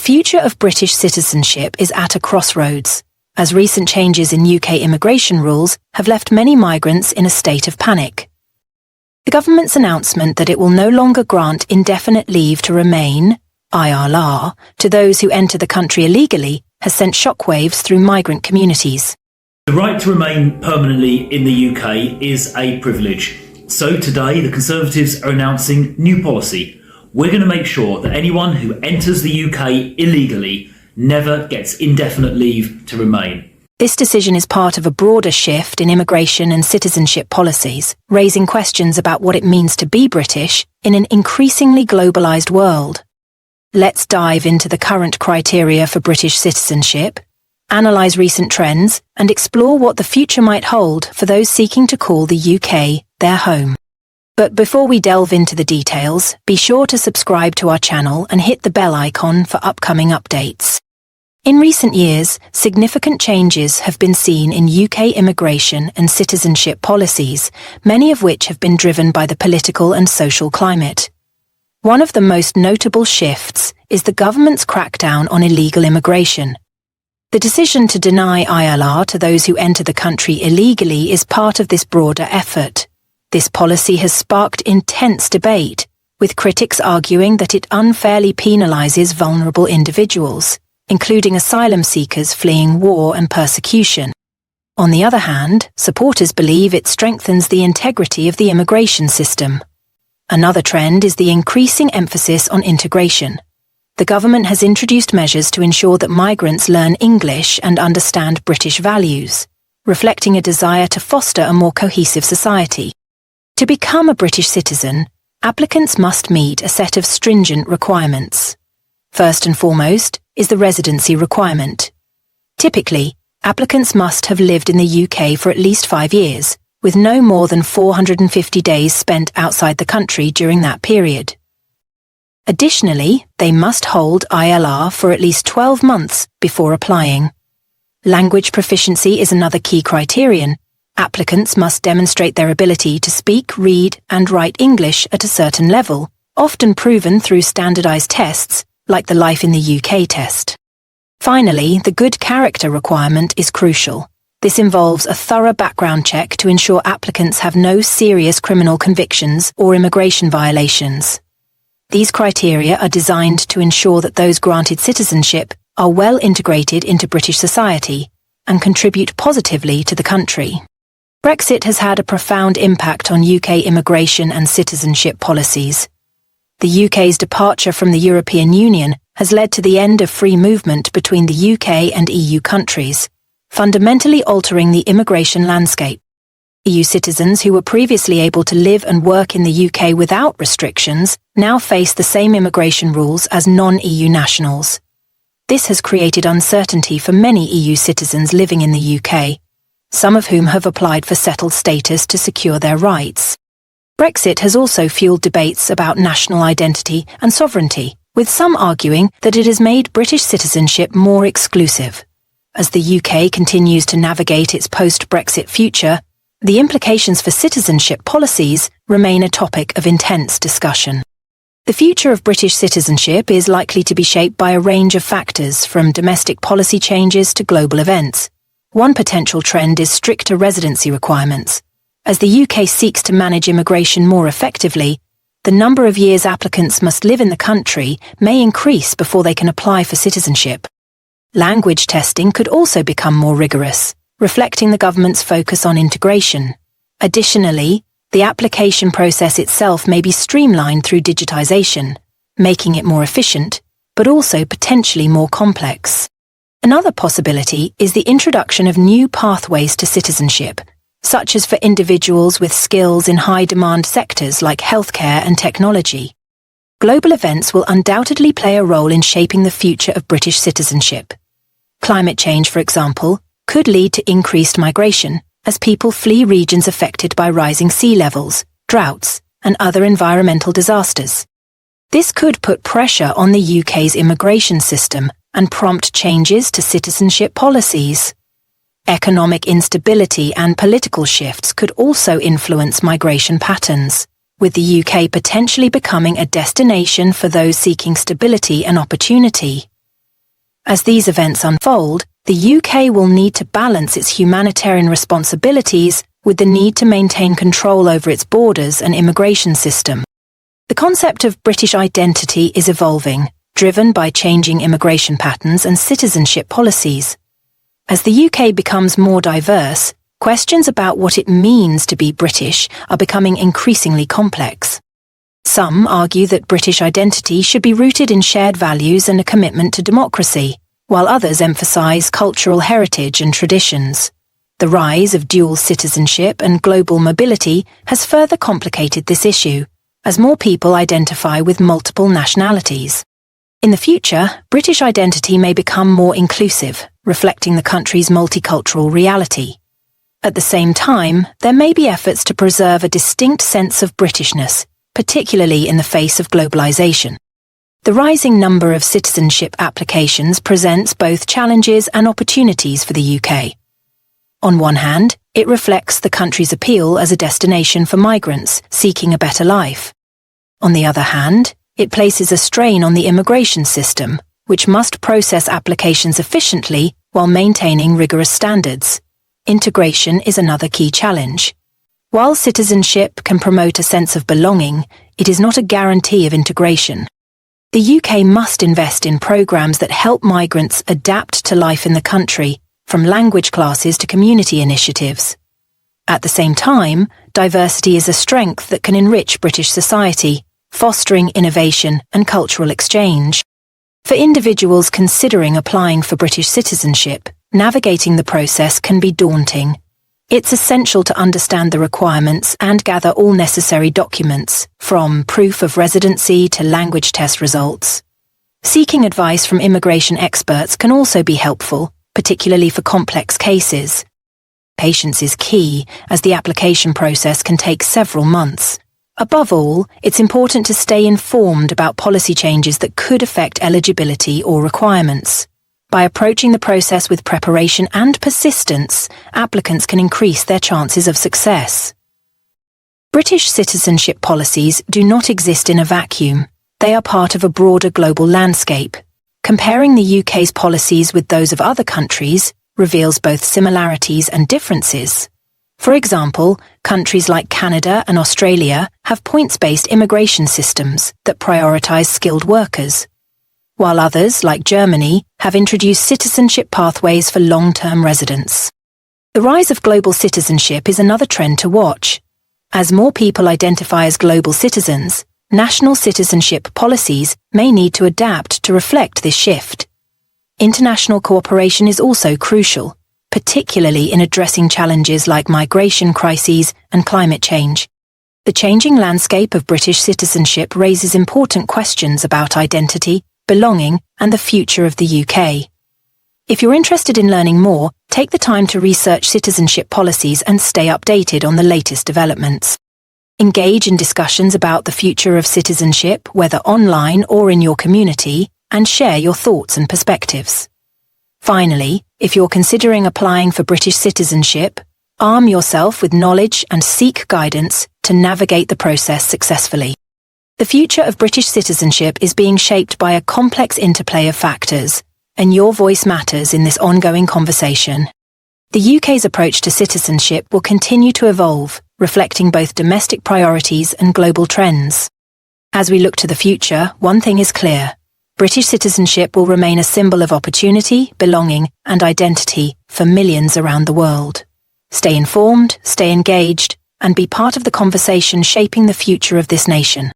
future of British citizenship is at a crossroads, as recent changes in UK immigration rules have left many migrants in a state of panic. The government's announcement that it will no longer grant indefinite leave to remain, ILR, to those who enter the country illegally has sent shockwaves through migrant communities. The right to remain permanently in the UK is a privilege. So today, the Conservatives are announcing new policy. We're going to make sure that anyone who enters the UK illegally never gets indefinite leave to remain. This decision is part of a broader shift in immigration and citizenship policies, raising questions about what it means to be British in an increasingly globalised world. Let's dive into the current criteria for British citizenship, analyse recent trends, and explore what the future might hold for those seeking to call the UK their home. But before we delve into the details, be sure to subscribe to our channel and hit the bell icon for upcoming updates. In recent years, significant changes have been seen in UK immigration and citizenship policies, many of which have been driven by the political and social climate. One of the most notable shifts is the government's crackdown on illegal immigration. The decision to deny ILR to those who enter the country illegally is part of this broader effort. This policy has sparked intense debate, with critics arguing that it unfairly penalises vulnerable individuals, including asylum seekers fleeing war and persecution. On the other hand, supporters believe it strengthens the integrity of the immigration system. Another trend is the increasing emphasis on integration. The government has introduced measures to ensure that migrants learn English and understand British values, reflecting a desire to foster a more cohesive society. To become a British citizen, applicants must meet a set of stringent requirements. First and foremost is the residency requirement. Typically, applicants must have lived in the UK for at least 5 years, with no more than 450 days spent outside the country during that period. Additionally, they must hold ILR for at least 12 months before applying. Language proficiency is another key criterion. Applicants must demonstrate their ability to speak, read, and write English at a certain level, often proven through standardised tests, like the Life in the UK test. Finally, the good character requirement is crucial. This involves a thorough background check to ensure applicants have no serious criminal convictions or immigration violations. These criteria are designed to ensure that those granted citizenship are well integrated into British society and contribute positively to the country. Brexit has had a profound impact on UK immigration and citizenship policies. The UK's departure from the European Union has led to the end of free movement between the UK and EU countries, fundamentally altering the immigration landscape. EU citizens who were previously able to live and work in the UK without restrictions now face the same immigration rules as non-EU nationals. This has created uncertainty for many EU citizens living in the UK, some of whom have applied for settled status to secure their rights. Brexit has also fueled debates about national identity and sovereignty, with some arguing that it has made British citizenship more exclusive. As the UK continues to navigate its post-Brexit future, the implications for citizenship policies remain a topic of intense discussion. The future of British citizenship is likely to be shaped by a range of factors, from domestic policy changes to global events. One potential trend is stricter residency requirements. As the UK seeks to manage immigration more effectively, the number of years applicants must live in the country may increase before they can apply for citizenship. Language testing could also become more rigorous, reflecting the government's focus on integration. Additionally, the application process itself may be streamlined through digitisation, making it more efficient, but also potentially more complex. Another possibility is the introduction of new pathways to citizenship, such as for individuals with skills in high-demand sectors like healthcare and technology. Global events will undoubtedly play a role in shaping the future of British citizenship. Climate change, for example, could lead to increased migration as people flee regions affected by rising sea levels, droughts, and other environmental disasters. This could put pressure on the UK's immigration system and prompt changes to citizenship policies. Economic instability and political shifts could also influence migration patterns, with the UK potentially becoming a destination for those seeking stability and opportunity. As these events unfold, the UK will need to balance its humanitarian responsibilities with the need to maintain control over its borders and immigration system. The concept of British identity is evolving, driven by changing immigration patterns and citizenship policies. As the UK becomes more diverse, questions about what it means to be British are becoming increasingly complex. Some argue that British identity should be rooted in shared values and a commitment to democracy, while others emphasise cultural heritage and traditions. The rise of dual citizenship and global mobility has further complicated this issue, as more people identify with multiple nationalities. In the future, British identity may become more inclusive, reflecting the country's multicultural reality. At the same time, there may be efforts to preserve a distinct sense of Britishness, particularly in the face of globalization. The rising number of citizenship applications presents both challenges and opportunities for the UK. On one hand, it reflects the country's appeal as a destination for migrants seeking a better life. On the other hand, it places a strain on the immigration system, which must process applications efficiently while maintaining rigorous standards. Integration is another key challenge. While citizenship can promote a sense of belonging, it is not a guarantee of integration. The UK must invest in programs that help migrants adapt to life in the country, from language classes to community initiatives. At the same time, diversity is a strength that can enrich British society, fostering innovation and cultural exchange. For individuals considering applying for British citizenship, navigating the process can be daunting. It's essential to understand the requirements and gather all necessary documents, from proof of residency to language test results. Seeking advice from immigration experts can also be helpful, particularly for complex cases. Patience is key, as the application process can take several months. Above all, it's important to stay informed about policy changes that could affect eligibility or requirements. By approaching the process with preparation and persistence, applicants can increase their chances of success. British citizenship policies do not exist in a vacuum. They are part of a broader global landscape. Comparing the UK's policies with those of other countries reveals both similarities and differences. For example, countries like Canada and Australia have points-based immigration systems that prioritise skilled workers, while others, like Germany, have introduced citizenship pathways for long-term residents. The rise of global citizenship is another trend to watch. As more people identify as global citizens, national citizenship policies may need to adapt to reflect this shift. International cooperation is also crucial, particularly in addressing challenges like migration crises and climate change. The changing landscape of British citizenship raises important questions about identity, belonging, and the future of the UK. If you're interested in learning more, take the time to research citizenship policies and stay updated on the latest developments. Engage in discussions about the future of citizenship, whether online or in your community, and share your thoughts and perspectives. Finally, if you're considering applying for British citizenship, arm yourself with knowledge and seek guidance to navigate the process successfully. The future of British citizenship is being shaped by a complex interplay of factors, and your voice matters in this ongoing conversation. The UK's approach to citizenship will continue to evolve, reflecting both domestic priorities and global trends. As we look to the future, one thing is clear: British citizenship will remain a symbol of opportunity, belonging, and identity for millions around the world. Stay informed, stay engaged, and be part of the conversation shaping the future of this nation.